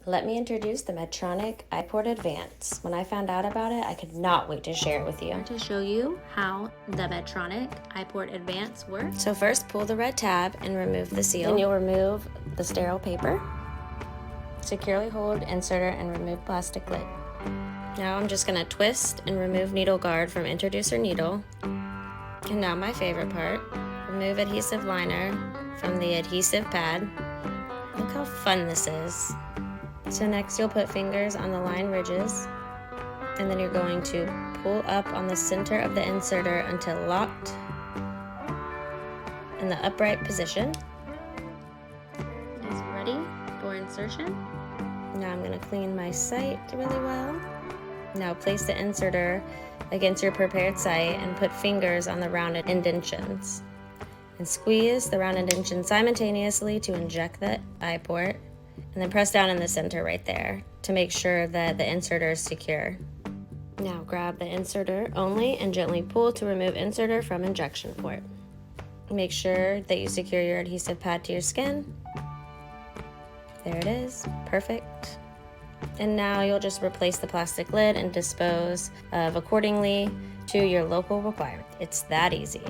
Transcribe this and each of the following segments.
Let me introduce the Medtronic iPort Advance. When I found out about it, I could not wait to share it with you. To show you how the Medtronic iPort Advance works. So first, pull the red tab and remove the seal. Then you'll remove the sterile paper. Securely hold inserter and remove plastic lid. Now I'm just gonna twist and remove needle guard from introducer needle. And now my favorite part, remove adhesive liner from the adhesive pad. Look how fun this is. So next you'll put fingers on the line ridges, and then you're going to pull up on the center of the inserter until locked in the upright position. Is ready for insertion. Now I'm going to clean my site really well. Now place the inserter against your prepared site and put fingers on the rounded indentions. And squeeze the round indention simultaneously to inject the iPort. And then press down in the center right there to make sure that the inserter is secure. Now grab the inserter only and gently pull to remove inserter from injection port. Make sure that you secure your adhesive pad to your skin. There it is, perfect. And now you'll just replace the plastic lid and dispose of accordingly to your local requirement. It's that easy.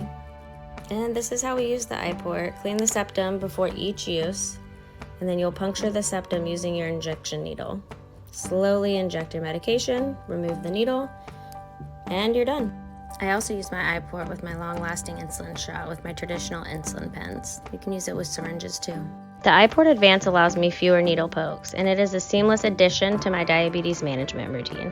And this is how we use the iPort. Clean the septum before each use. And then you'll puncture the septum using your injection needle. Slowly inject your medication, remove the needle, and you're done. I also use my iPort with my long-lasting insulin shot with my traditional insulin pens. You can use it with syringes too. The iPort Advance allows me fewer needle pokes, and it is a seamless addition to my diabetes management routine.